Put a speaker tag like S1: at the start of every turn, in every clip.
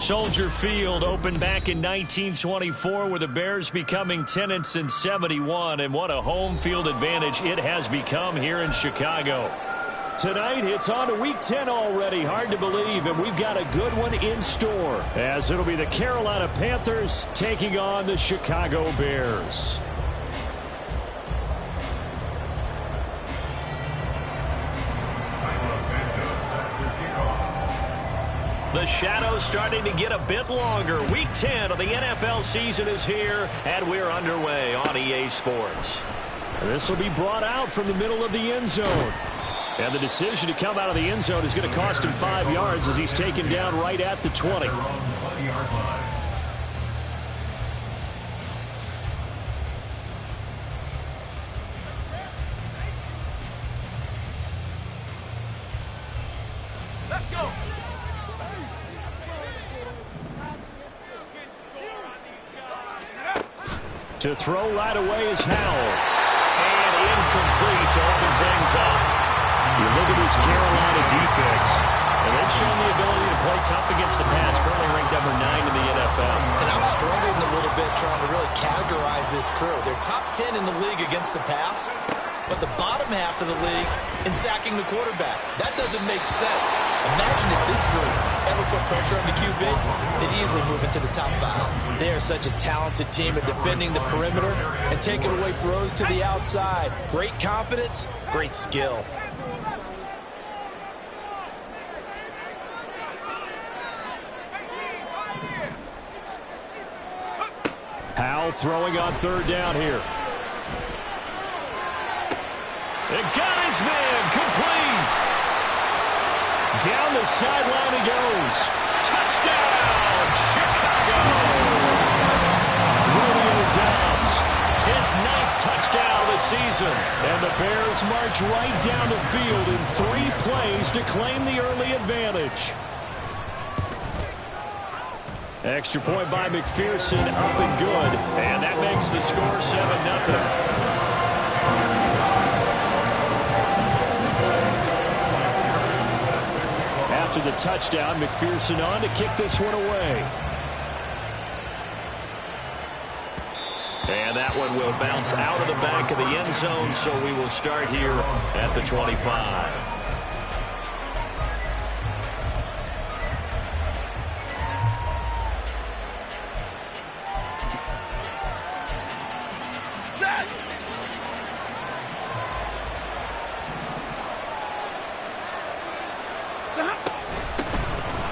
S1: Soldier Field opened back in 1924 with the Bears becoming 10-71, and what a home field advantage it has become here in Chicago. Tonight, it's on to Week 10 already. Hard to believe, and we've got a good one in store, as it'll be the Carolina Panthers taking on the Chicago Bears. The shadow's starting to get a bit longer. Week 10 of the NFL season is here, and we're underway on EA Sports. This will be brought out from the middle of the end zone. And the decision to come out of the end zone is going to cost him 5 yards as he's taken down right at the 20.
S2: Let's go!
S1: To throw right away is Howell. And incomplete to open things up. You look at this Carolina defense, and they've shown the ability to play tough against the pass, currently ranked number 9 in the NFL.
S3: And I'm struggling a little bit trying to really categorize this crew. They're top 10 in the league against the pass, but the bottom half of the league in sacking the quarterback. That doesn't make sense. Imagine if this group ever put pressure on the QB, they'd easily move into the top 5.
S2: They are such a talented team at defending the perimeter and taking away throws to the outside. Great confidence, great skill.
S1: Howell throwing on third down here. It got his man, complete. Down the sideline he goes. Touchdown, Chicago. Romeo Doubs, his 9th touchdown of the season. And the Bears march right down the field in 3 plays to claim the early advantage. Extra point by McPherson, up and good. And that makes the score 7-0. After the touchdown, McPherson on to kick this one away. And that one will bounce out of the back of the end zone, so we will start here at the 25.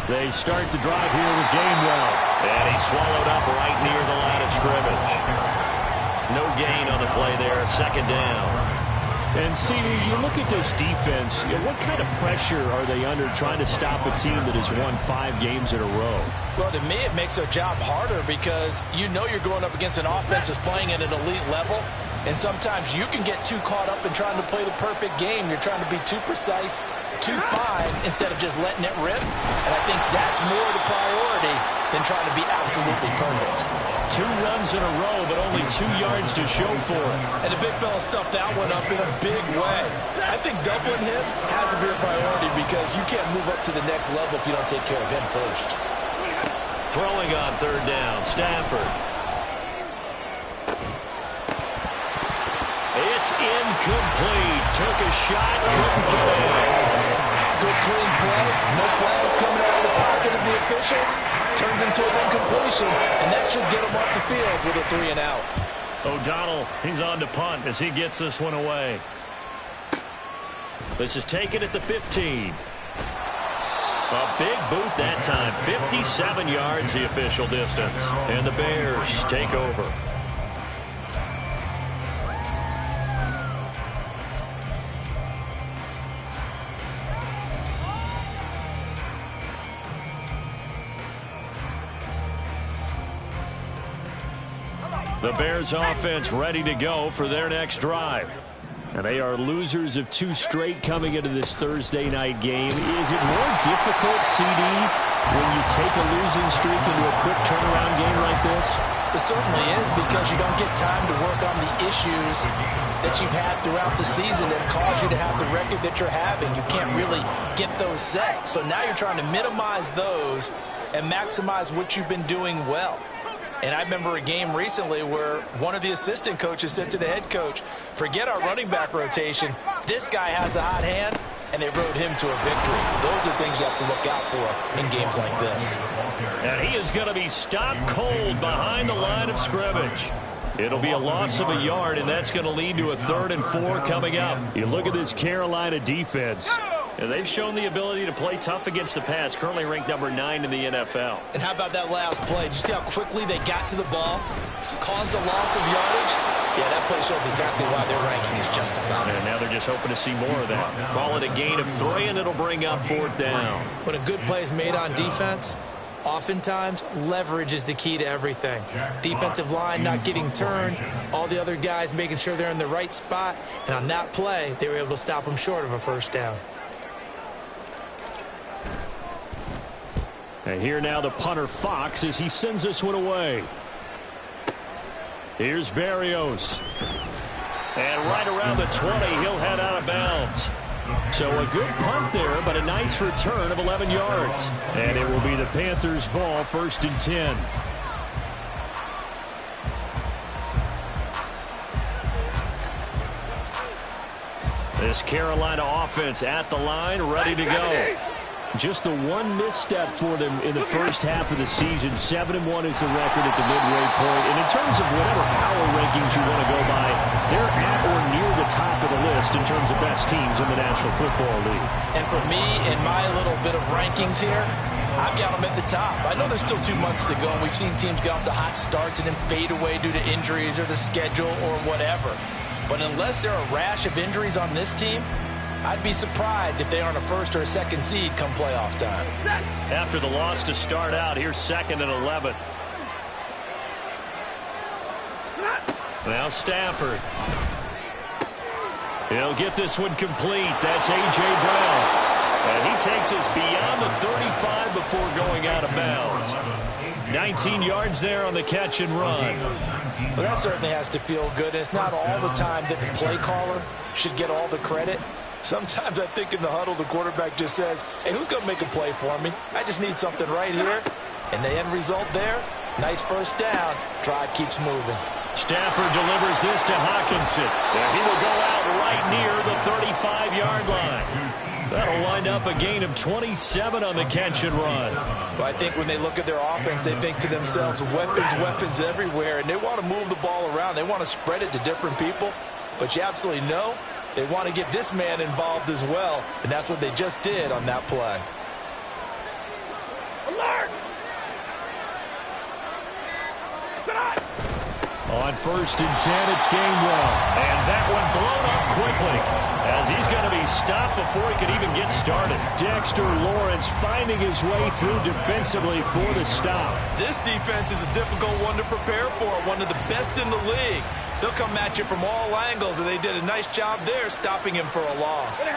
S1: They start the drive here with Gainwell. And he's swallowed up right near the line of scrimmage. No gain on the play there, 2nd down. And, CD, you look at this defense, what kind of pressure are they under trying to stop a team that has won 5 games in a row?
S2: Well, to me, it makes their job harder because you know you're going up against an offense that's playing at an elite level. And sometimes you can get too caught up in trying to play the perfect game. You're trying to be too precise, too fine, instead of just letting it rip. And I think that's more the priority than trying to be absolutely perfect.
S1: 2 runs in a row, but only 2 yards to show for it.
S3: And the big fella stuffed that one up in a big way. I think doubling him has to be a priority because you can't move up to the next level if you don't take care of him first.
S1: Throwing on 3rd down, Stafford. It's incomplete. Took a shot, couldn't get it.
S3: Good clean play. No flags coming out of the pocket of the officials. Turns into an incompletion, and that should get him off the field with a 3 and out.
S1: O'Donnell, he's on to punt as he gets this one away. This is taken at the 15. A big boot that time. 57 yards the official distance. And the Bears take over. The Bears offense ready to go for their next drive. And they are losers of 2 straight coming into this Thursday night game. Is it more difficult, CD, when you take a losing streak into a quick turnaround game like this?
S2: It certainly is, because you don't get time to work on the issues that you've had throughout the season that have caused you to have the record that you're having. You can't really get those set. So now you're trying to minimize those and maximize what you've been doing well. And I remember a game recently where one of the assistant coaches said to the head coach, forget our running back rotation. This guy has a hot hand, and they rode him to a victory. Those are things you have to look out for in games like this.
S1: And he is going to be stopped cold behind the line of scrimmage. It'll be a loss of a yard, and that's going to lead to a 3rd and 4 coming up. You look at this Carolina defense. And they've shown the ability to play tough against the pass, currently ranked number 9 in the NFL.
S3: And how about that last play? Did you see how quickly they got to the ball? Caused a loss of yardage? Yeah, that play shows exactly why their ranking is justified.
S1: And now they're just hoping to see more of that. Call it a gain of 3, and it'll bring up 4th down.
S3: When a good play is made on defense, oftentimes leverage is the key to everything. Defensive line not getting turned, all the other guys making sure they're in the right spot. And on that play, they were able to stop them short of a 1st down.
S1: And here now the punter Fox as he sends this one away. Here's Berrios. And right around the 20, he'll head out of bounds. So a good punt there, but a nice return of 11 yards. And it will be the Panthers' ball, 1st and 10. This Carolina offense at the line, ready to go. Just the one misstep for them in the first half of the season. 7-1 is the record at the midway point. And in terms of whatever power rankings you want to go by, they're at or near the top of the list in terms of best teams in the National Football League.
S2: And for me, in my little bit of rankings here, I've got them at the top. I know there's still 2 months to go, and we've seen teams get off to hot starts and then fade away due to injuries or the schedule or whatever. But unless there are a rash of injuries on this team, I'd be surprised if they aren't a 1st or a 2nd seed come playoff time.
S1: After the loss to start out, here's 2nd and 11. Now Stafford. He'll get this one complete. That's A.J. Brown. And he takes us beyond the 35 before going out of bounds. 19 yards there on the catch and run.
S2: Well, that certainly has to feel good. It's not all the time that the play caller should get all the credit. Sometimes I think in the huddle, the quarterback just says, hey, who's going to make a play for me? I just need something right here. And the end result there, nice 1st down. Drive keeps moving.
S1: Stafford delivers this to Hockenson. And he will go out right near the 35-yard line. That'll wind up a gain of 27 on the catch and run.
S2: Well, I think when they look at their offense, they think to themselves, weapons everywhere. And they want to move the ball around. They want to spread it to different people. But you absolutely know they want to get this man involved as well, and that's what they just did on that play.
S4: Alert!
S1: On 1st and 10, it's Gainwell. And that one blown up quickly as he's going to be stopped before he could even get started. Dexter Lawrence finding his way through defensively for the stop.
S3: This defense is a difficult one to prepare for, one of the best in the league. They'll come at you from all angles, and they did a nice job there stopping him for a loss.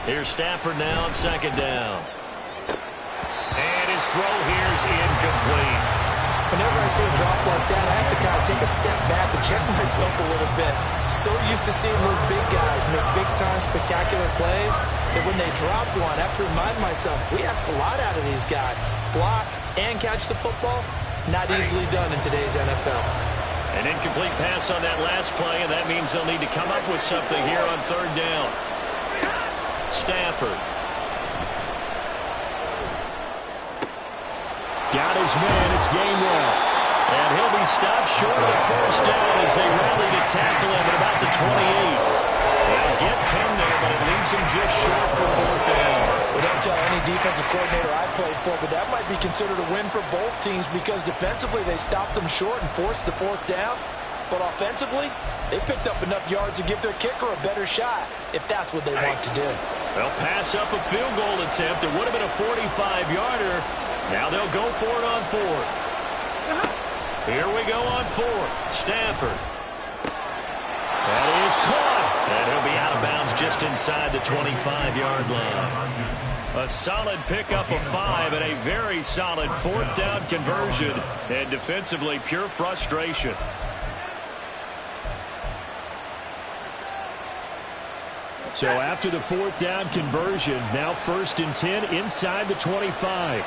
S1: Here's Stafford now on 2nd down. And his throw here's incomplete.
S2: Whenever I see a drop like that, I have to kind of take a step back and check myself a little bit. So used to seeing those big guys make big-time spectacular plays that when they drop one, I have to remind myself, we ask a lot out of these guys. Block and catch the football, not easily done in today's NFL.
S1: An incomplete pass on that last play, and that means they'll need to come up with something here on third down. Stafford. Got his man. It's Gainwell. And he'll be stopped short of the first down as they rally to tackle him at about the 28. They'll get 10 there, but it leaves him just short for fourth down.
S2: We don't tell any defensive coordinator I played for, but that might be considered a win for both teams because defensively they stopped them short and forced the fourth down. But offensively, they picked up enough yards to give their kicker a better shot, if that's what they want to do.
S1: They'll pass up a field goal attempt. It would have been a 45-yarder. Now they'll go for it on fourth. Here we go on fourth. Stafford. That is caught. And he'll be out of bounds just inside the 25-yard line. A solid pickup of 5 and a very solid fourth down conversion. And defensively, pure frustration. So after the fourth down conversion, now 1st and 10 inside the 25.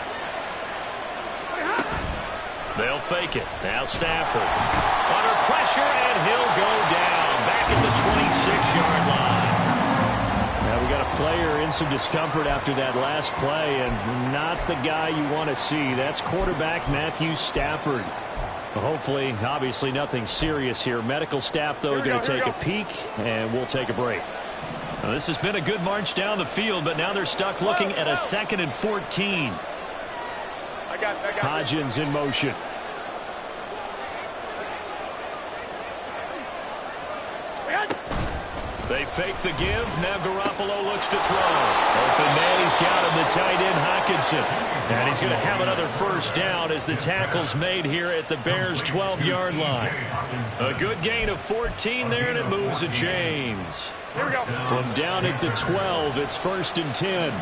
S1: They'll fake it. Now Stafford. Under pressure, and he'll go down. Back at the 26-yard line. Now we got a player in some discomfort after that last play, and not the guy you want to see. That's quarterback Matthew Stafford. Hopefully, obviously nothing serious here. Medical staff, though, going to take a peek, and we'll take a break. Now, this has been a good march down the field, but now they're stuck looking at a 2nd and 14. Hodgins in motion. They fake the give. Now Garoppolo looks to throw. Open man, he's got him, the tight end Hockenson. And he's going to have another first down as the tackle's made here at the Bears' 12-yard line. A good gain of 14 there, and it moves the chains. From down at the 12, it's 1st and 10.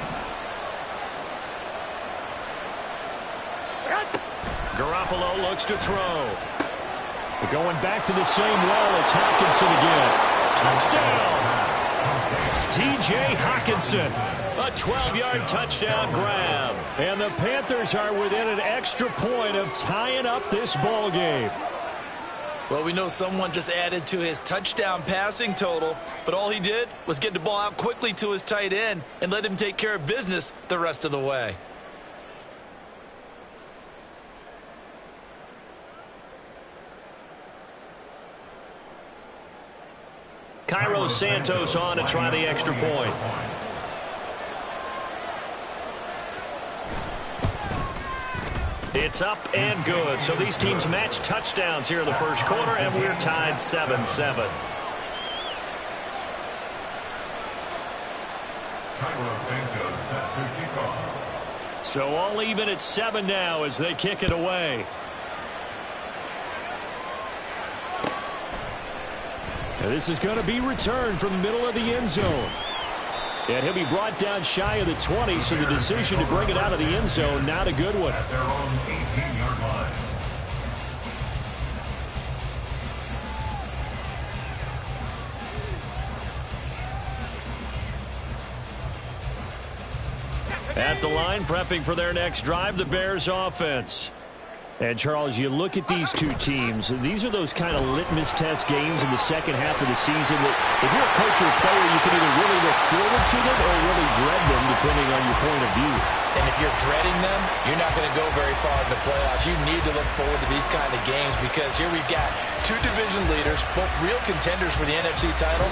S1: Garoppolo looks to throw. But going back to the same well, it's Hockenson again. Touchdown! T.J. Hockenson. A 12-yard touchdown grab. And the Panthers are within an extra point of tying up this ball game.
S2: Well, we know someone just added to his touchdown passing total, but all he did was get the ball out quickly to his tight end and let him take care of business the rest of the way.
S1: Cairo Santos on to try the extra point. It's up and good. So these teams match touchdowns here in the first quarter, and we're tied 7-7. So all even at 7 now as they kick it away. And this is going to be returned from the middle of the end zone. And he'll be brought down shy of the 20, so the decision to bring it out of the end zone, not a good one.
S4: At their own 18-yard line.
S1: At the line, prepping for their next drive, the Bears offense. And, Charles, you look at these two teams, these are those kind of litmus test games in the second half of the season that if you're a coach or a player, you can either really look forward to them or really dread them, depending on your point of view.
S2: And if you're dreading them, you're not going to go very far in the playoffs. You need to look forward to these kind of games because here we've got two division leaders, both real contenders for the NFC title.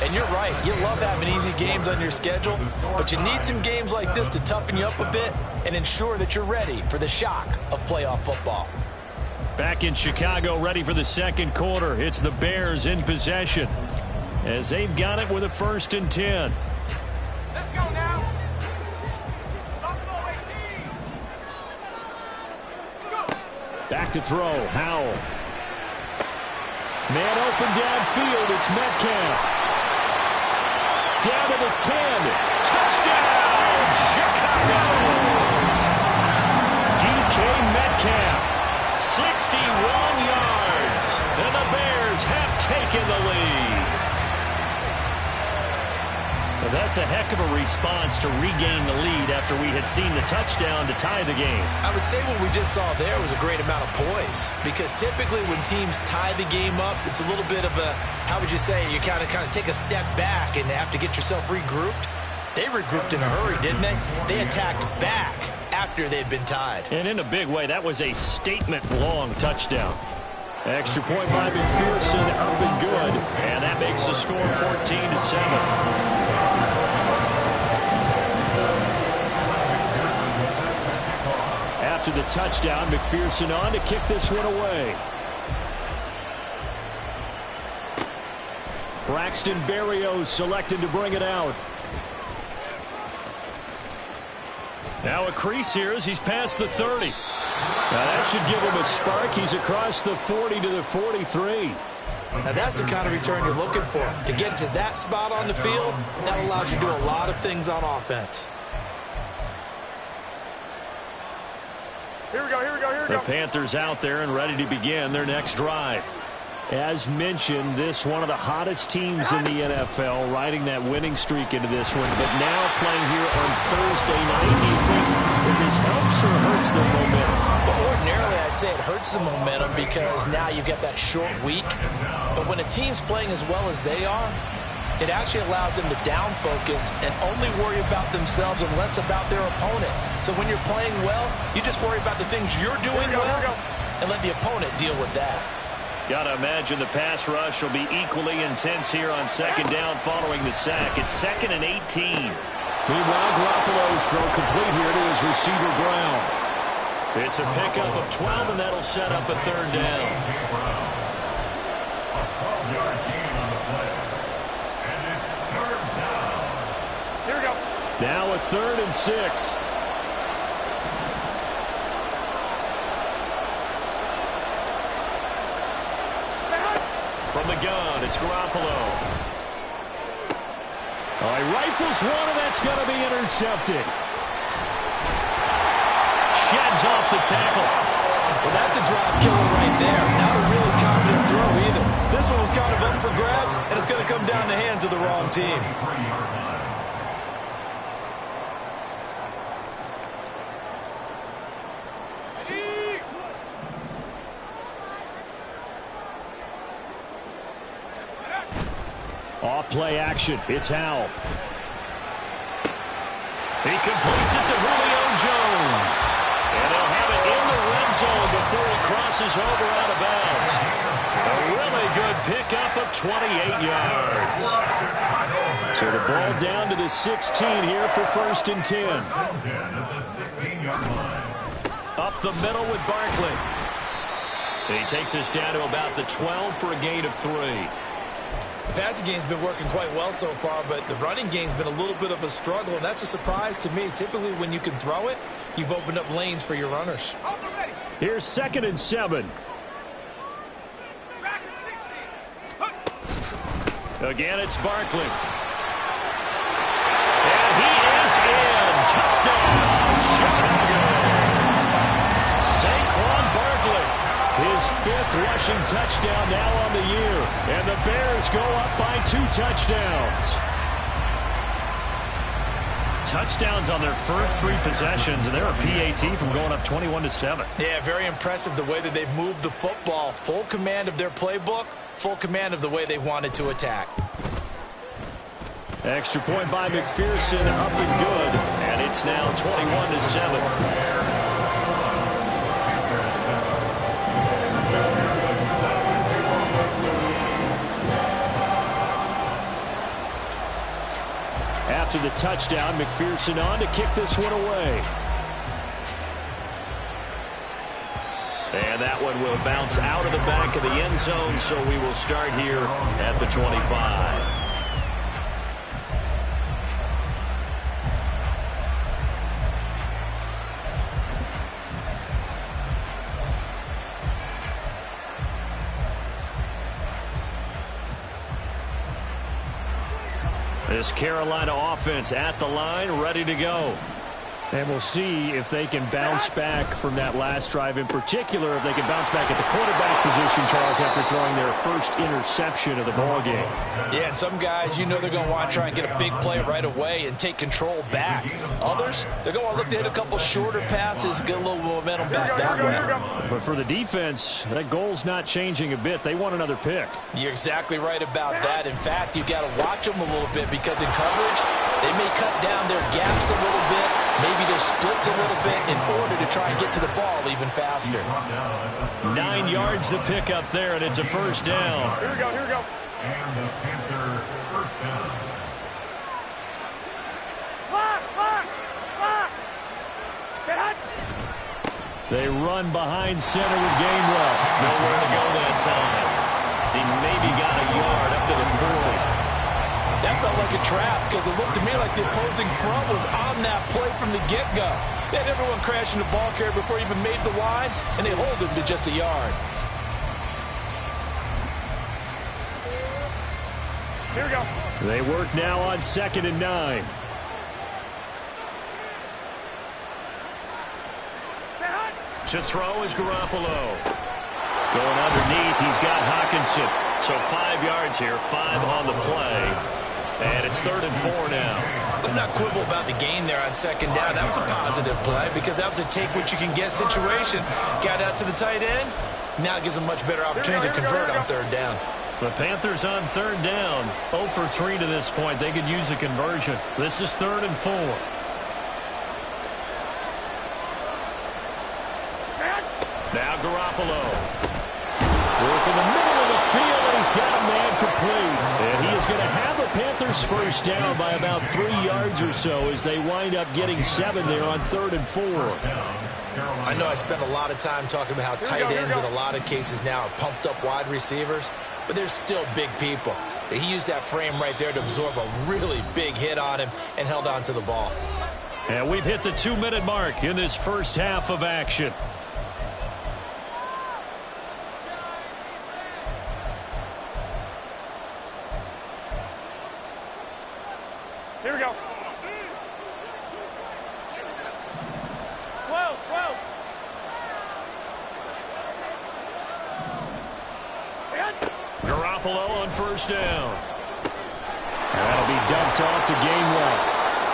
S2: And you're right, you love having easy games on your schedule, but you need some games like this to toughen you up a bit and ensure that you're ready for the shock of playoff football.
S1: Back in Chicago, ready for the second quarter. It's the Bears in possession as they've got it with a 1st and 10.
S4: Let's go now.
S1: Back to throw, Howell. Man open downfield, it's Metcalf. Down to the 10. Touchdown, Chicago! DK Metcalf 61 yards. And the Bears have taken the lead. Well, that's a heck of a response to regain the lead after we had seen the touchdown to tie the game.
S3: I would say what we just saw there was a great amount of poise, because typically when teams tie the game up, it's a little bit of a, how would you say, you kind of take a step back and have to get yourself regrouped. They regrouped in a hurry, didn't they? They attacked back after they'd been tied.
S1: And in a big way, that was a statement-long touchdown. Extra point by McPherson, up and good. And that makes the score 14-7. After the touchdown, McPherson on to kick this one away. Braxton Berrios selected to bring it out. Now a crease here as he's past the 30. Now that should give him a spark. He's across the 40 to the 43.
S3: Now that's the kind of return you're looking for. To get to that spot on the field, that allows you to do a lot of things on offense.
S4: Here we go, here we go, here we go.
S1: The Panthers out there and ready to begin their next drive. As mentioned, this one of the hottest teams in the NFL, riding that winning streak into this one, but now playing here on Thursday night. Do you think that this helps or hurts their momentum?
S3: Well, ordinarily, I'd say it hurts the momentum because now you've got that short week. But when a team's playing as well as they are, it actually allows them to down focus and only worry about themselves and less about their opponent. So when you're playing well, you just worry about the things you're doing well and let the opponent deal with that.
S1: Got to imagine the pass rush will be equally intense here on second down following the sack. It's 2nd and 18. Meanwhile, Garoppolo's throw complete here to his receiver Brown. It's a pickup of 12, and that'll set up a third down.
S4: A 12-yard gain on the play. And it's third down. Here we go.
S1: Now a 3rd and 6. From the gun, it's Garoppolo. Oh, he rifles one, and that's going to be intercepted. Sheds off the tackle.
S3: Well, that's a drop killer right there. Not a really confident throw either. This one was kind of up for grabs, and it's going to come down the hands of the wrong team.
S1: Off-play action. It's Howell. He completes it to Julio Jones. And he'll have it in the red zone before he crosses over out of bounds. A really good pickup of 28 yards. So the ball down to the 16 here for 1st and 10. Up the middle with Barkley. And he takes us down to about the 12 for a gain of 3.
S3: The passing game's been working quite well so far, but the running game's been a little bit of a struggle, and that's a surprise to me. Typically, when you can throw it, you've opened up lanes for your runners.
S1: Here's 2nd and 7. Again, it's Barkley. And he is in. Touchdown, Chicago. Saquon Barkley. His 5th rushing touchdown now on the year. And the Bears go up by 2 touchdowns. Touchdowns on their first 3 possessions, and they're a PAT from going up 21-7.
S3: Yeah, very impressive the way that they've moved the football. Full command of their playbook, full command of the way they wanted to attack.
S1: Extra point by McPherson, up and good. And it's now 21-7. After the touchdown, McPherson on to kick this one away. And that one will bounce out of the back of the end zone, so we will start here at the 25. This Carolina offense at the line, ready to go. And we'll see if they can bounce back from that last drive, in particular if they can bounce back at the quarterback position, Charles, after throwing their first interception of the ballgame.
S2: Yeah, and some guys, you know they're going to want to try and get a big play right away and take control back. Others, they're going to look to hit a couple shorter passes, get a little momentum back that way.
S1: But for the defense, that goal's not changing a bit. They want another pick.
S2: You're exactly right about that. In fact, you've got to watch them a little bit because in coverage, they may cut down their gaps a little bit, maybe their splits a little bit in order to try and get to the ball even faster.
S1: 9 yards to pick up there, and it's a first down.
S4: Here we go. And the Panther first down.
S1: They run behind center with Gainwell. Nowhere to go that time. He maybe got a yard up to the 40.
S2: That felt like a trap because it looked to me like the opposing front was on that play from the get-go. They had everyone crashing the ball carrier before he even made the line, and they hold him to just a yard.
S4: Here we go.
S1: They work now on 2nd and 9. To throw is Garoppolo. Going underneath, he's got Hockenson. So 5 yards here, 5 on the play. And it's 3rd and 4 now.
S3: Let's not quibble about the gain there on 2nd down. That was a positive play because that was a take-what-you-can-get situation. Got out to the tight end. Now it gives them a much better opportunity to convert on 3rd down.
S1: The Panthers on 3rd down. 0 for 3 to this point. They could use a conversion. This is 3rd and 4. Now Garoppolo. Work in the middle of the field, and he's got a man complete. And he is going to have a Panthers first down by about 3 yards or so as they wind up getting 7 there on 3rd and 4.
S3: I know I spent a lot of time talking about how tight ends in a lot of cases now are pumped up wide receivers, but they're still big people. He used that frame right there to absorb a really big hit on him and held on to the ball.
S1: And we've hit the 2-minute mark in this first half of action.
S4: Here we go. 12.
S1: Garoppolo on first down. That'll be dumped off to Gainwell.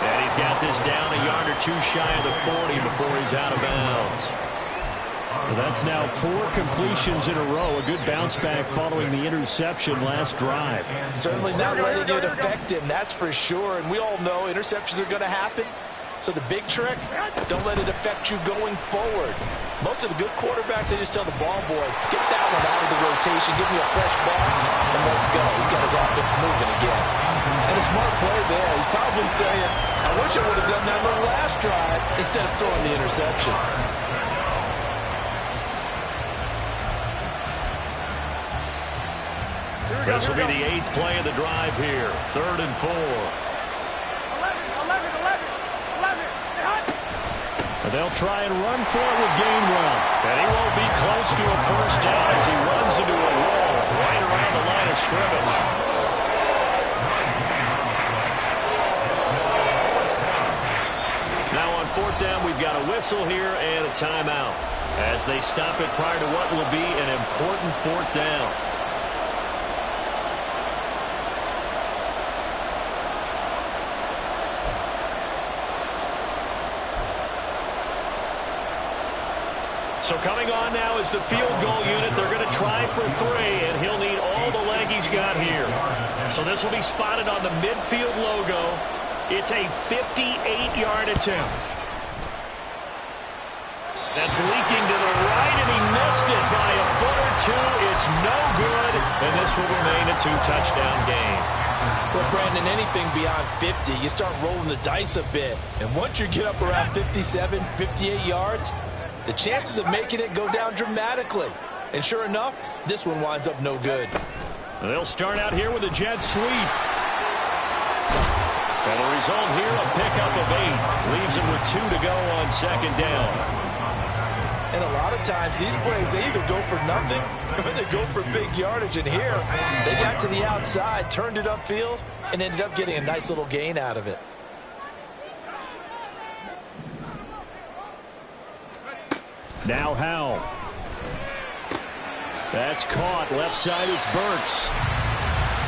S1: And he's got this down a yard or 2 shy of the 40 before he's out of bounds. Well, that's now 4 completions in a row. A good bounce back following the interception last drive.
S2: Certainly not letting it affect him, that's for sure. And we all know interceptions are going to happen. So the big trick, don't let it affect you going forward. Most of the good quarterbacks, they just tell the ball boy, get that one out of the rotation, give me a fresh ball, and let's go. He's got his offense moving again. And a smart play there. He's probably saying, I wish I would have done that on the last drive instead of throwing the interception.
S1: This will be the 8th play of the drive here. 3rd and 4.
S4: 11.
S1: And they'll try and run for it with Gainwell. And he won't be close to a first down as he runs into a wall right around the line of scrimmage. Now on 4th down, we've got a whistle here and a timeout as they stop it prior to what will be an important 4th down. So coming on now is the field goal unit. They're going to try for 3, and he'll need all the leg he's got here. So this will be spotted on the midfield logo. It's a 58-yard attempt. That's leaking to the right, and he missed it by a foot or 2. It's no good, and this will remain a 2-touchdown game.
S2: Well, Brandon, anything beyond 50, you start rolling the dice a bit. And once you get up around 57, 58 yards, the chances of making it go down dramatically. And sure enough, this one winds up no good.
S1: They'll start out here with a jet sweep. And the result here, a pickup of 8. Leaves him with 2 to go on 2nd down.
S2: And a lot of times, these plays, they either go for nothing or they go for big yardage. And here, they got to the outside, turned it upfield, and ended up getting a nice little gain out of it.
S1: Now Howell. That's caught. Left side, it's Burks.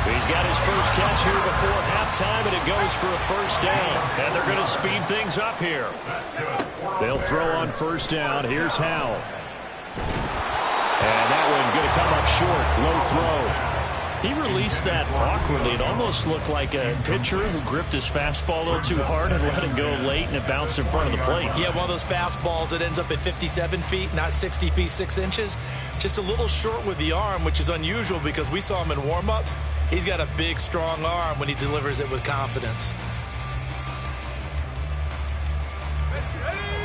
S1: He's got his first catch here before halftime, and it goes for a first down. And they're going to speed things up here. They'll throw on first down. Here's Howell. And that one going to come up short. Low throw. He released that awkwardly. It almost looked like a pitcher who gripped his fastball a little too hard and let it go late, and it bounced in front of the plate.
S2: Yeah, one of those fastballs that ends up at 57 feet, not 60 feet, 6 inches. Just a little short with the arm, which is unusual because we saw him in warm-ups. He's got a big, strong arm when he delivers it with confidence.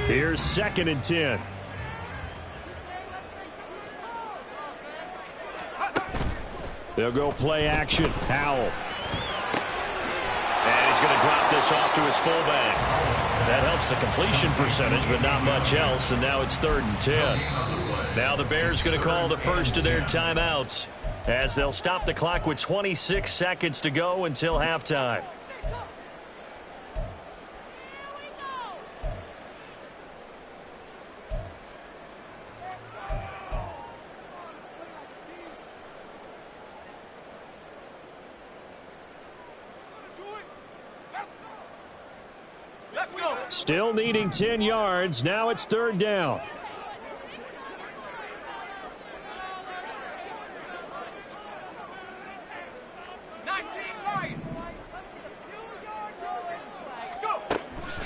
S1: Here's 2nd and 10. They'll go play action. Howell. And he's going to drop this off to his fullback. That helps the completion percentage, but not much else. And now it's 3rd and 10. Now the Bears going to call the first of their timeouts as they'll stop the clock with 26 seconds to go until halftime. Still needing 10 yards. Now it's 3rd down.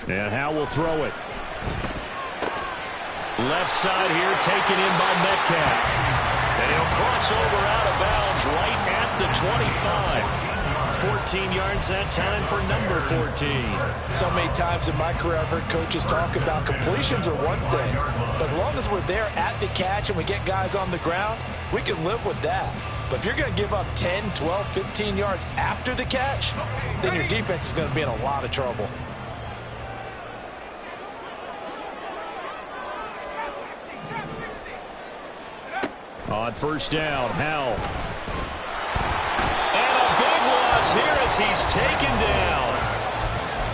S1: And Howell will throw it. Left side here taken in by Metcalf. And he'll cross over out of bounds right at the 25. 14 yards that time for number 14.
S2: So many times in my career I've heard coaches talk about completions are one thing. But as long as we're there at the catch and we get guys on the ground, we can live with that. But if you're going to give up 10, 12, 15 yards after the catch, then your defense is going to be in a lot of trouble.
S1: On first down, Howell. And a big loss here as he's taken down.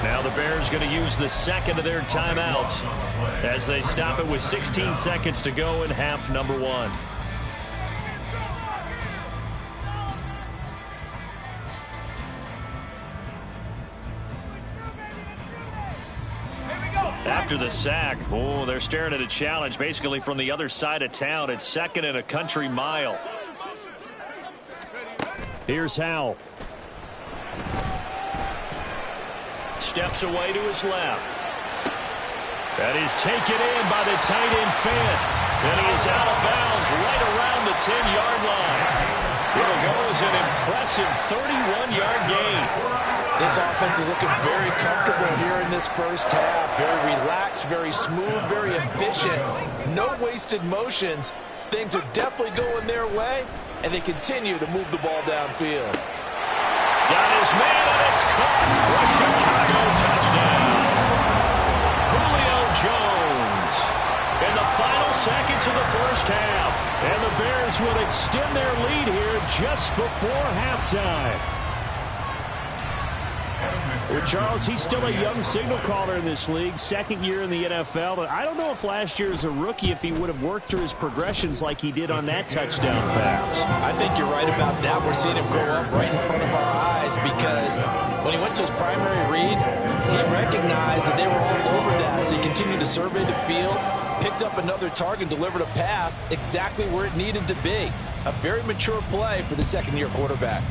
S1: Now the Bears going to use the second of their timeouts as they stop it with 16 seconds to go in half number 1. After the sack, oh, they're staring at a challenge basically from the other side of town. It's 2nd and a country mile. Here's Howell. Steps away to his left. That is taken in by the tight end Fant. And he is out of bounds right around the 10-yard line. It'll go as an impressive 31-yard gain.
S2: This offense is looking very comfortable here in this first half. Very relaxed, very smooth, very efficient. No wasted motions. Things are definitely going their way, and they continue to move the ball downfield.
S1: Got his man, and it's caught for a Chicago touchdown. Julio Jones in the final seconds of the first half. And the Bears will extend their lead here just before halftime. Well, Charles, he's still a young signal caller in this league, 2nd year in the NFL. But I don't know if last year as a rookie, if he would have worked through his progressions like he did on that touchdown pass.
S2: I think you're right about that. We're seeing him grow up right in front of our eyes because when he went to his primary read, he recognized that they were all over that. So he continued to survey the field, picked up another target, delivered a pass exactly where it needed to be. A very mature play for the 2nd-year quarterback.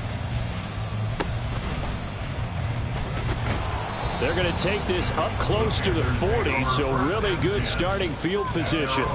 S1: They're going to take this up close to the 40, so really good starting field position.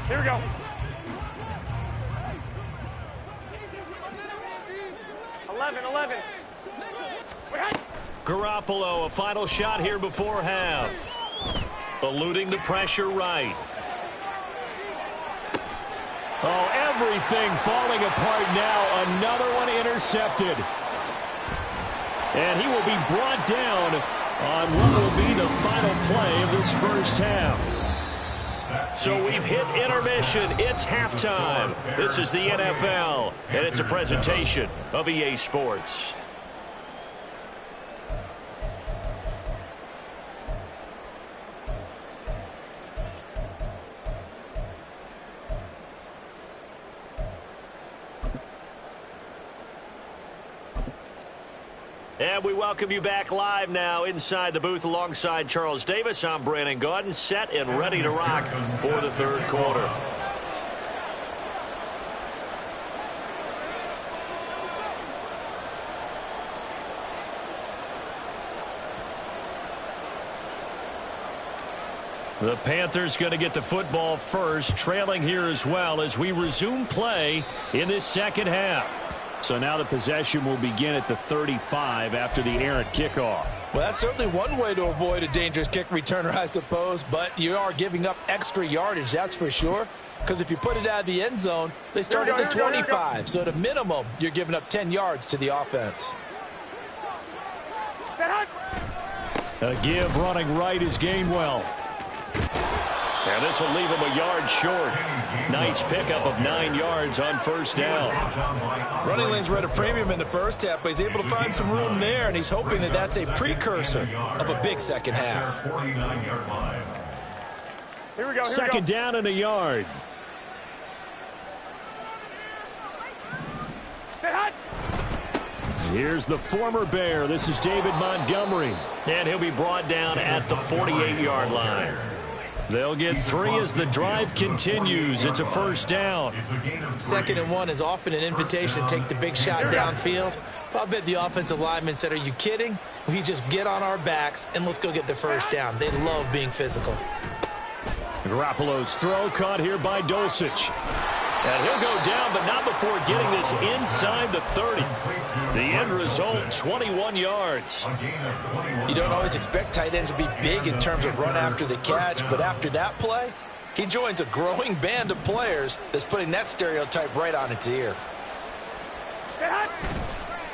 S5: Here we go. Eleven.
S1: Garoppolo, a final shot here before half. Eluding the pressure right. Oh, everything falling apart now. Another one intercepted. And he will be brought down on what will be the final play of this first half. So we've hit intermission. It's halftime. This is the NFL, and it's a presentation of EA Sports. And we welcome you back live now inside the booth alongside Charles Davis. I'm Brandon Gaudin, set and ready to rock for the third quarter. The Panthers going to get the football first, trailing here as well as we resume play in this second half. So now the possession will begin at the 35 after the errant kickoff.
S2: Well, that's certainly one way to avoid a dangerous kick returner, I suppose, but you are giving up extra yardage, that's for sure. Because if you put it out of the end zone, they start at the 25. So at a minimum, you're giving up 10 yards to the offense.
S1: A give running right is Gainwell. And this will leave him a yard short. Nice pickup of 9 yards on first down.
S2: Running lanes were at a premium in the first half, but he's able to find some room there, and he's hoping that that's a precursor of a big second half.
S5: Here we go.
S1: Second down and a yard. Here's the former Bear. This is David Montgomery. And he'll be brought down at the 48-yard line. They'll get 3 as the drive continues. It's a first down.
S2: 2nd and 1 is often an invitation to take the big shot downfield. But I bet the offensive lineman said, are you kidding? We just get on our backs and let's go get the first down. They love being physical.
S1: Garoppolo's throw caught here by Dulcich. And he'll go down, but not before getting this inside the 30. The end result, 21 yards.
S2: You don't always expect tight ends to be big in terms of run after the catch, but after that play, he joins a growing band of players that's putting that stereotype right on its ear.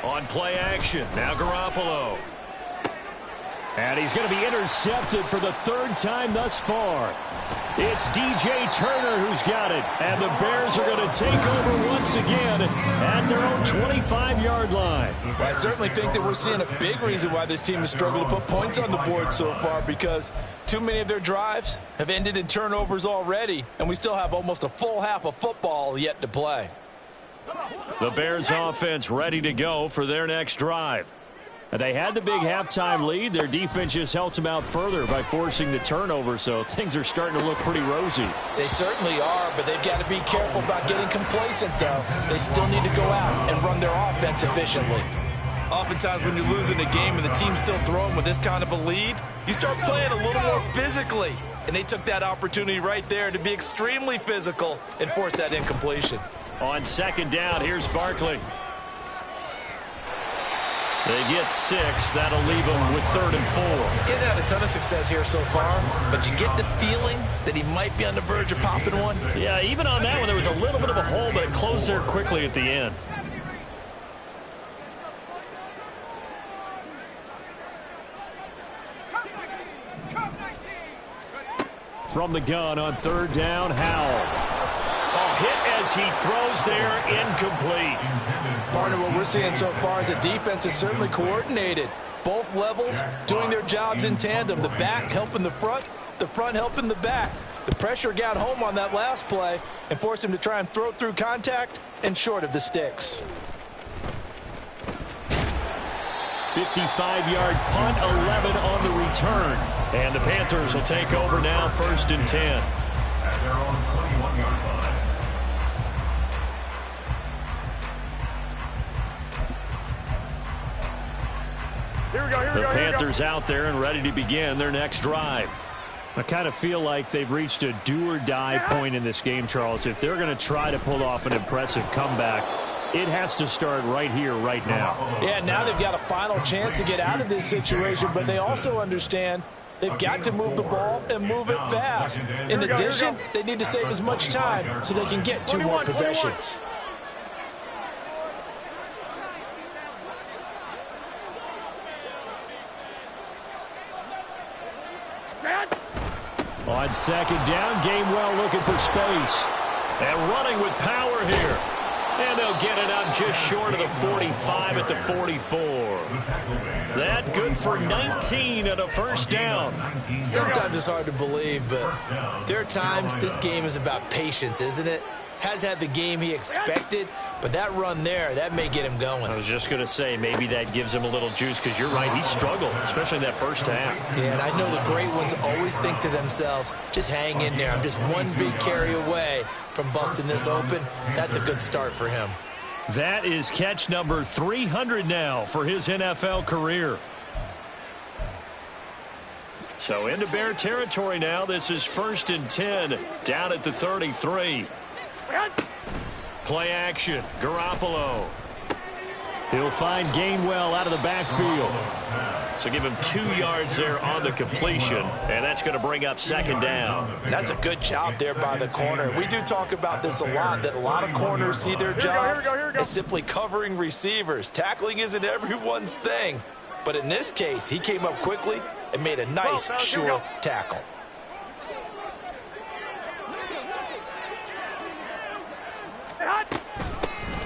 S1: On play action, now Garoppolo. And he's going to be intercepted for the 3rd time thus far. It's DJ Turner who's got it. And the Bears are going to take over once again at their own 25-yard line.
S2: Well, I certainly think that we're seeing a big reason why this team has struggled to put points on the board so far, because too many of their drives have ended in turnovers already, and we still have almost a full half of football yet to play.
S1: The Bears offense ready to go for their next drive. They had the big halftime lead. Their defense just helped them out further by forcing the turnover, so things are starting to look pretty rosy.
S2: They certainly are, but they've got to be careful about getting complacent, though. They still need to go out and run their offense efficiently. Oftentimes when you're losing a game and the team's still throwing with this kind of a lead, you start playing a little more physically. And they took that opportunity right there to be extremely physical and force that incompletion.
S1: On 2nd down, here's Barkley. They get 6. That'll leave them with 3rd and 4.
S2: He's had a ton of success here so far, but you get the feeling that he might be on the verge of popping one.
S1: Yeah, even on that one, there was a little bit of a hole, but it closed there quickly at the end. From the gun on 3rd down, Howell. Hit as he throws there, incomplete.
S2: Partner, what we're seeing so far is the defense is certainly coordinated. Both levels doing their jobs in tandem. The back helping the front helping the back. The pressure got home on that last play and forced him to try and throw through contact and short of the sticks.
S1: 55-yard punt, 11 on the return. And the Panthers will take over now, 1st and 10.
S4: At their own 21-yard line.
S1: The Panthers out there and ready to begin their next drive. I kind of feel like they've reached a do-or-die point in this game, Charles. If they're going to try to pull off an impressive comeback, it has to start right here, right now.
S2: Yeah, now they've got a final chance to get out of this situation, but they also understand they've got to move the ball and move it fast. In addition, they need to save as much time so they can get 2 more possessions.
S1: On second down, Gainwell looking for space. And running with power here. And they'll get it up just short of the 45 at the 44. That good for 19 and a first down.
S3: Sometimes it's hard to believe, but there are times this game is about patience, isn't it? Has had the game he expected, but that run there, that may get him going.
S1: I was just going to say, maybe that gives him a little juice, because you're right, he struggled, especially in that first half.
S3: Yeah, and I know the great ones always think to themselves, just hang in there. I'm just one big carry away from busting this open. That's a good start for him.
S1: That is catch number 300 now for his NFL career. So into Bear territory now. This is 1st and 10 down at the 33. Play action. Garoppolo. He'll find Gainwell out of the backfield. So give him 2 yards there on the completion, and that's going to bring up second down.
S2: That's a good job there by the corner. We do talk about this a lot, that a lot of corners see their job as simply covering receivers. Tackling isn't everyone's thing. But in this case, he came up quickly and made a nice, sure tackle.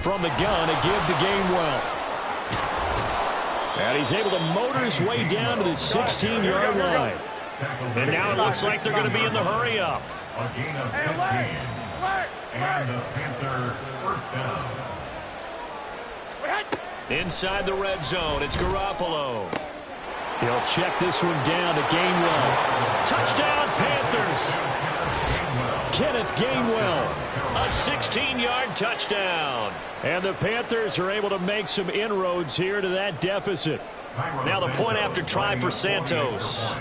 S1: From the gun, a give to Gainwell. And he's able to motor his way down to the 16-yard line. And now it looks like they're going to be in the hurry-up.
S4: A gain of 15. And the Panther first down.
S1: Inside the red zone, it's Garoppolo. He'll check this one down to Gainwell. Touchdown, Panthers. Kenneth Gainwell, a 16-yard touchdown. And the Panthers are able to make some inroads here to that deficit. Now the point after try for Santos.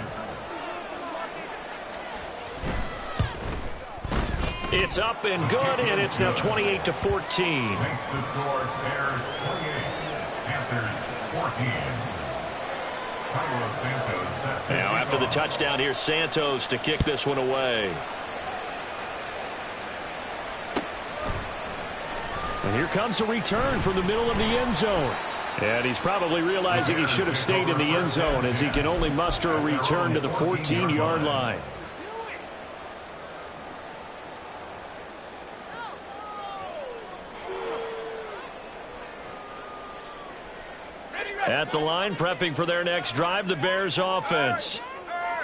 S1: It's up and good, and it's now 28-14.
S4: Makes the score Bears 28, Panthers 14.
S1: Now after the touchdown, here's Santos to kick this one away. And here comes a return from the middle of the end zone. And he's probably realizing he should have stayed in the end zone, as he can only muster a return to the 14-yard line. At the line, prepping for their next drive, the Bears offense.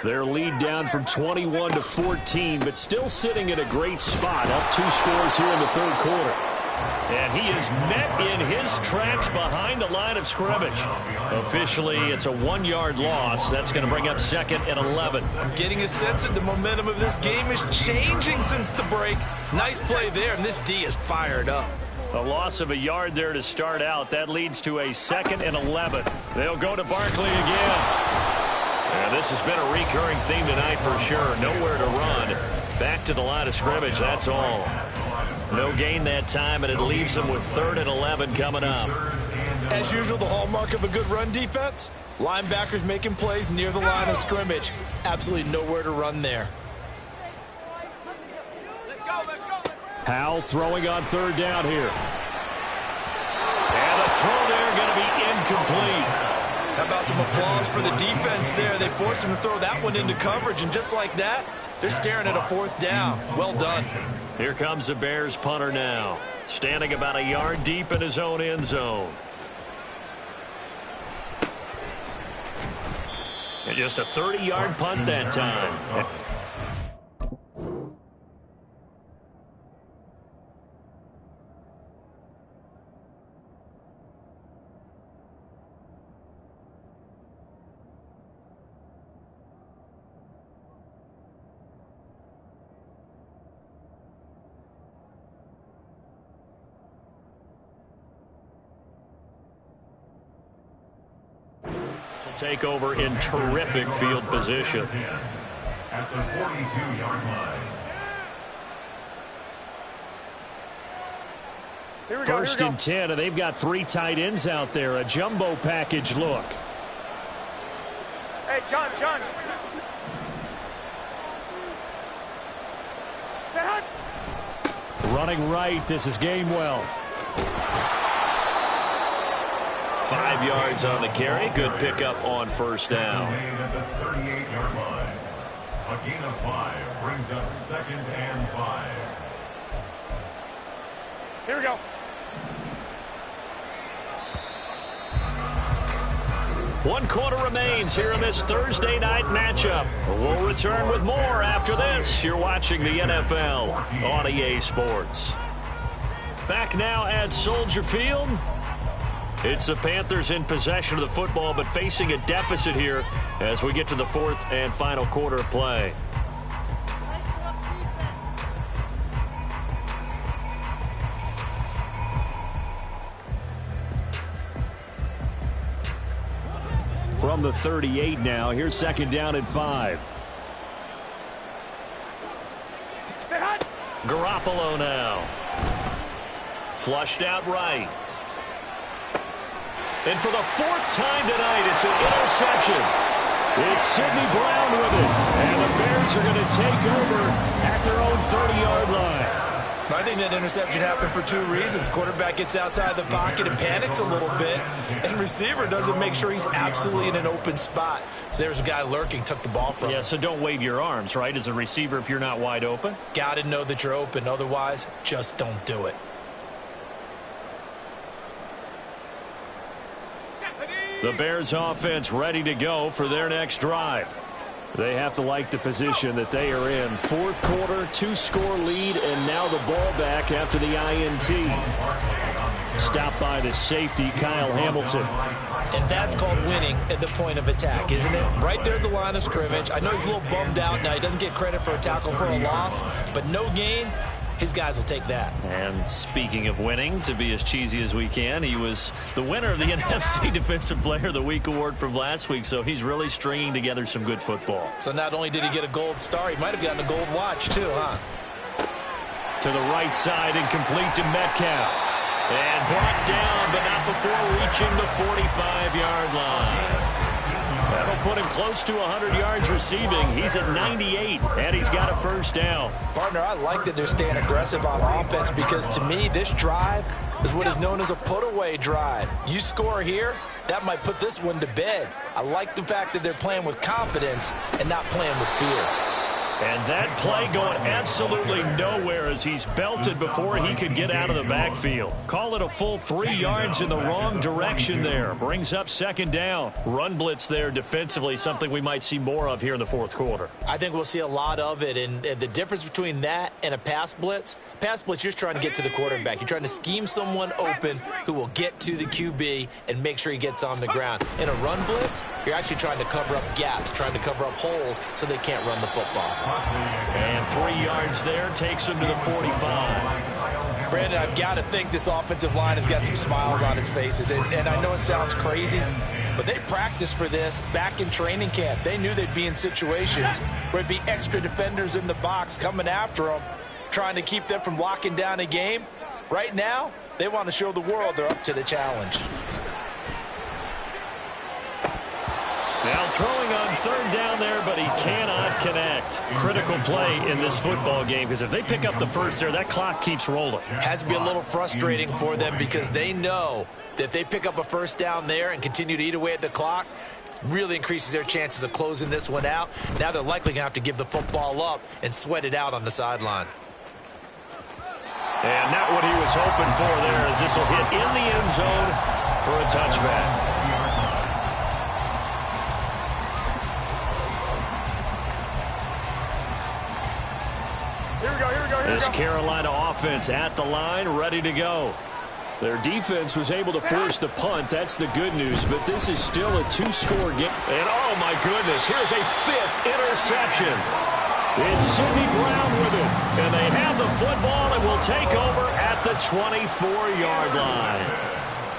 S1: Their lead down from 21 to 14, but still sitting in a great spot, up 2 scores here in the third quarter. And he is met in his tracks behind the line of scrimmage. Officially, it's a 1-yard loss. That's going to bring up 2nd and 11.
S2: I'm getting a sense that the momentum of this game is changing since the break. Nice play there, and this D is fired up.
S1: A loss of a yard there to start out. That leads to a 2nd and 11. They'll go to Barkley again. And this has been a recurring theme tonight for sure. Nowhere to run. Back to the line of scrimmage, that's all. No gain that time, and it leaves them with 3rd and 11 coming up.
S2: As usual, the hallmark of a good run defense, linebackers making plays near the line of scrimmage. Absolutely nowhere to run there.
S1: Howell throwing on 3rd down here. And the throw there going to be incomplete.
S2: How about some applause for the defense there? They forced him to throw that one into coverage, and just like that, they're staring at a 4th down. Well done.
S1: Here comes the Bears punter now, standing about a yard deep in his own end zone. And just a 30-yard punt that time. Take over in terrific field position.
S4: at the 42-yard line.
S5: Here we go.
S1: First and 10, and they've got 3 tight ends out there. A jumbo package look.
S5: Hey, John.
S1: Running right, this is Gainwell. 5 yards on the carry. Good pickup on first down.
S4: Made at the 38-yard line. A gain of 5 brings up 2nd and 5.
S5: Here we go.
S1: One quarter remains here in this Thursday night matchup. We'll return with more after this. You're watching the NFL on EA Sports. Back now at Soldier Field. It's the Panthers in possession of the football, but facing a deficit here as we get to the 4th and final quarter of play. From the 38 now, here's 2nd down and 5. Garoppolo now. Flushed out right. And for the 4th time tonight, it's an interception. It's Sidney Brown with it. And the Bears are going to take over at their own 30-yard line.
S3: I think that interception happened for 2 reasons. Quarterback gets outside the pocket and panics a little bit, and receiver doesn't make sure he's absolutely in an open spot. So there's a guy lurking, took the ball from him.
S1: Yeah, so don't wave your arms, right, as a receiver if you're not wide open?
S3: Got to know that you're open. Otherwise, just don't do it.
S1: The Bears offense ready to go for their next drive. They have to like the position that they are in. 4th quarter, 2-score lead, and now the ball back after the INT. Stopped by the safety, Kyle Hamilton.
S3: And that's called winning at the point of attack, isn't it? Right there at the line of scrimmage. I know he's a little bummed out now. He doesn't get credit for a tackle for a loss, but no gain. His guys will take that.
S1: And speaking of winning, to be as cheesy as we can, he was the winner of the NFC Defensive Player of the Week award from last week, so he's really stringing together some good football.
S3: So not only did he get a gold star, he might have gotten a gold watch too, huh?
S1: To the right side and complete to Metcalf. And brought down, but not before reaching the 45-yard line. That'll put him close to 100 yards receiving. He's at 98, and he's got a first down.
S3: Partner, I like that they're staying aggressive on offense because, to me, this drive is what is known as a put-away drive. You score here, that might put this one to bed. I like the fact that they're playing with confidence and not playing with fear.
S1: And that play going absolutely nowhere as he's belted before he could get out of the backfield. Call it a full 3 yards in the wrong direction there. Brings up 2nd down. Run blitz there defensively, something we might see more of here in the 4th quarter.
S3: I think we'll see a lot of it, and the difference between that and a pass blitz, you're just trying to get to the quarterback. You're trying to scheme someone open who will get to the QB and make sure he gets on the ground. In a run blitz, you're actually trying to cover up gaps, trying to cover up holes so they can't run the football.
S1: And 3 yards there takes him to the 45.
S3: Brandon, I've got to think this offensive line has got some smiles on its faces. And I know it sounds crazy, but they practiced for this back in training camp. They knew they'd be in situations where it'd be extra defenders in the box coming after them, trying to keep them from locking down a game. Right now, they want to show the world they're up to the challenge.
S1: Now throwing on 3rd down there, but he cannot connect. Critical play in this football game because if they pick up the first there, that clock keeps rolling.
S3: Has to be a little frustrating for them because they know that if they pick up a first down there and continue to eat away at the clock, really increases their chances of closing this one out. Now they're likely going to have to give the football up and sweat it out on the sideline.
S1: And not what he was hoping for there as this will hit in the end zone for a touchback. This Carolina offense at the line, ready to go. Their defense was able to force the punt. That's the good news, but this is still a 2-score game. And, oh, my goodness, here's a 5th interception. It's Sidney Brown with it. And they have the football and will take over at the 24-yard line.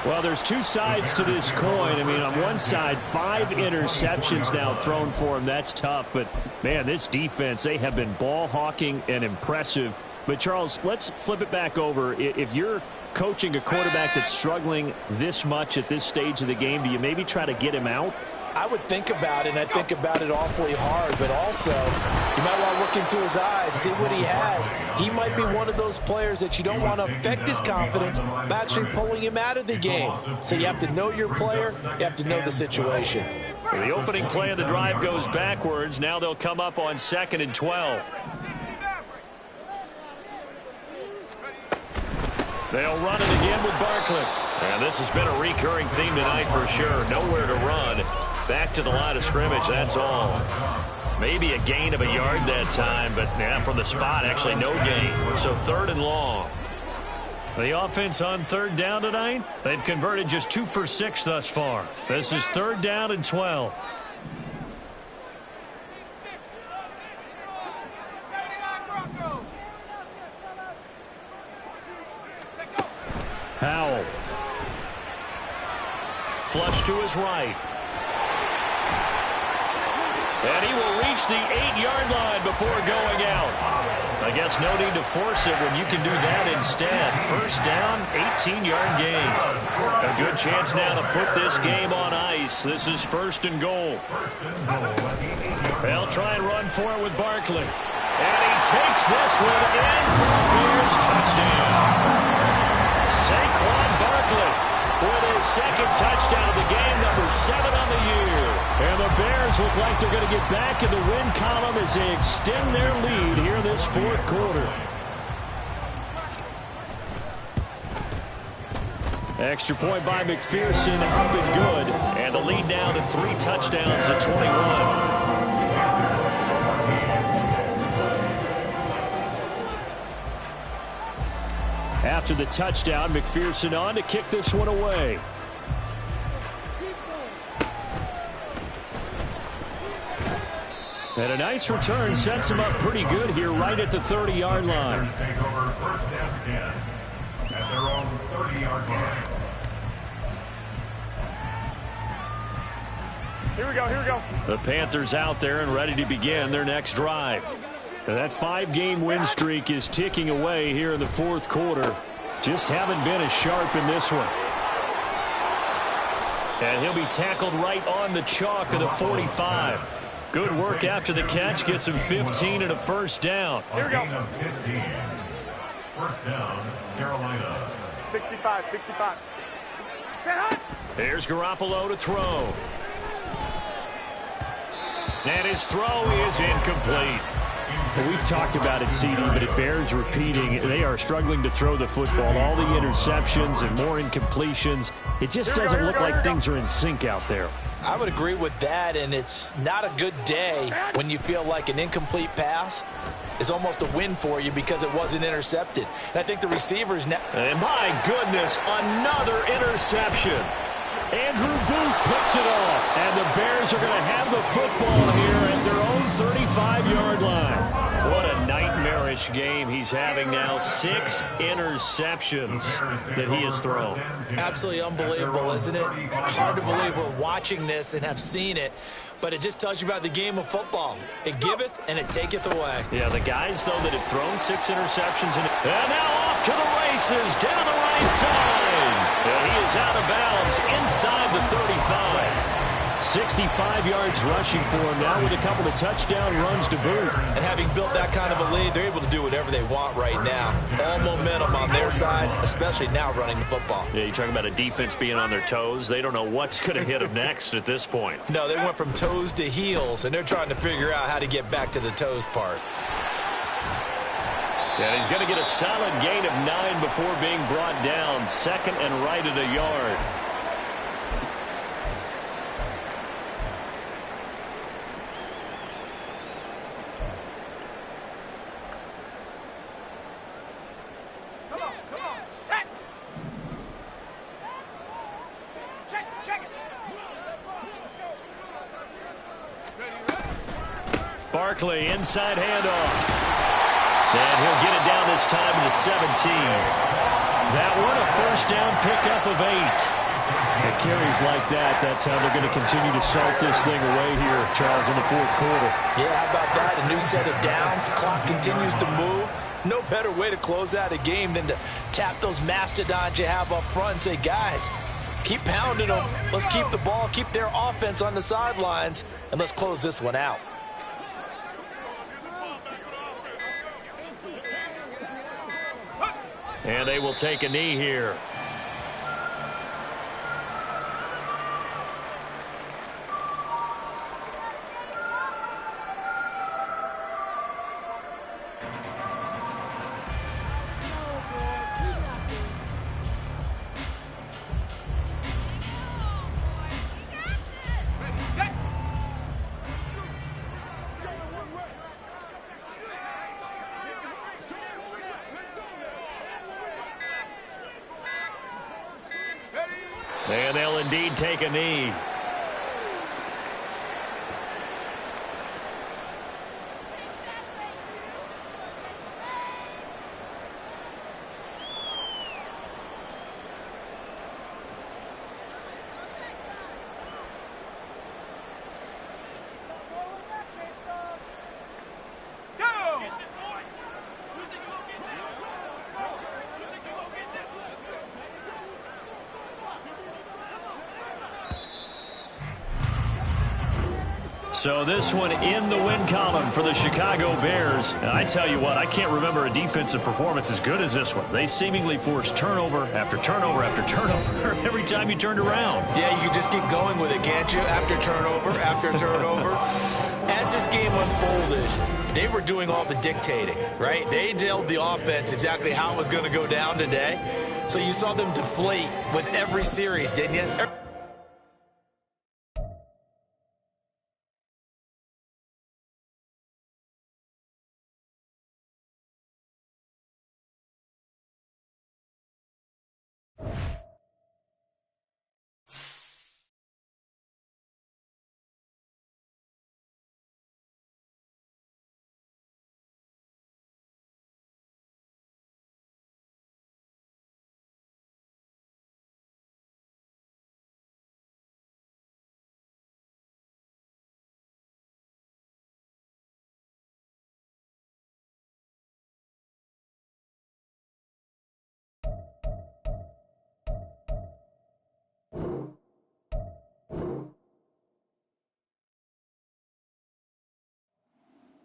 S1: Well, there's two sides to this coin. I mean, on one side, 5 interceptions now thrown for him. That's tough. But, man, this defense, they have been ball hawking and impressive. But, Charles, let's flip it back over. If you're coaching a quarterback that's struggling this much at this stage of the game, do you maybe try to get him out?
S2: I would think about it, and I think about it awfully hard, but also you might want to look into his eyes, see what he has. He might be one of those players that you don't want to affect his confidence by actually pulling him out of the game. So you have to know your player, you have to know the situation.
S1: So the opening play of the drive goes backwards. Now they'll come up on 2nd and 12. They'll run it again with Barkley. And this has been a recurring theme tonight for sure. Nowhere to run. Back to the line of scrimmage, that's all. Maybe a gain of a yard that time, but yeah, from the spot, actually no gain. So 3rd and long. The offense on 3rd down tonight, they've converted just 2 for 6 thus far. This is 3rd down and 12. Howell. Flush to his right. And he will reach the 8-yard line before going out. I guess no need to force it when you can do that instead. 1st down, 18-yard gain. A good chance now to put this game on ice. This is 1st and goal. They'll try and run for it with Barkley. And he takes this one in for a Bears touchdown. Saquon Barkley with his 2nd touchdown of the game, number 7 on the year. And the Bears look like they're going to get back in the win column as they extend their lead here in this 4th quarter. Extra point by McPherson, up and good. And the lead now to 3 touchdowns at 21. After the touchdown, McPherson on to kick this one away. And a nice return sets him up pretty good here right at the 30-yard line.
S4: Take over 1st and 10 at their own 30-yard line.
S5: Here we go, here we go.
S1: The Panthers out there and ready to begin their next drive. And that 5-game win streak is ticking away here in the 4th quarter. Just haven't been as sharp in this one. And he'll be tackled right on the chalk of the 45. Good work after the catch. Gets him 15 and a 1st down.
S5: Here we go.
S4: 15. 1st down, Carolina.
S5: 65, 65.
S1: Here's Garoppolo to throw. And his throw is incomplete. Well, we've talked about it, CD, but it bears repeating. They are struggling to throw the football. All the interceptions and more incompletions. It just doesn't look like things are in sync out there.
S2: I would agree with that, and it's not a good day when you feel like an incomplete pass is almost a win for you because it wasn't intercepted. And I think the receivers now...
S1: And my goodness, another interception. Andrew Booth picks it off, and the Bears are going to have the football here at their own 35-yard line. What a nightmarish game he's having now. 6 interceptions that he has thrown.
S2: Absolutely unbelievable, isn't it? Hard to believe we're watching this and have seen it, but it just tells you about the game of football. It giveth and it taketh away.
S1: Yeah, the guys, though, that have thrown 6 interceptions. And now off to the races, down the right side. And he is out of bounds inside the 35. 65 yards rushing for him now with a couple of touchdown runs to boot.
S2: And having built that kind of a lead, they're able to do whatever they want right now. All momentum on their side, especially now running the football.
S1: Yeah, you're talking about a defense being on their toes. They don't know what's going to hit them next at this point.
S2: No, they went from toes to heels, and they're trying to figure out how to get back to the toes part.
S1: Yeah, he's going to get a solid gain of 9 before being brought down. 2nd and right at a yard. Barkley, inside handoff. And he'll get it down this time to the 17. That one, a first down pickup of 8.
S6: The carries like that, that's how they're going to continue to salt this thing away here, Charles, in the fourth quarter.
S2: Yeah, how about that? A new set of downs. Clock continues to move. No better way to close out a game than to tap those mastodons you have up front and say, guys, keep pounding them. Let's keep the ball, keep their offense on the sidelines, and let's close this one out.
S1: And they will take a knee here. And they'll indeed take a knee. So this one in the win column for the Chicago Bears. And I tell you what, I can't remember a defensive performance as good as this one. They seemingly forced turnover after turnover after turnover every time you turned around.
S3: Yeah, you can just keep going with it, can't you? After turnover, after turnover. As this game unfolded, they were doing all the dictating, right? They told the offense exactly how it was going to go down today. So you saw them deflate with every series, didn't you?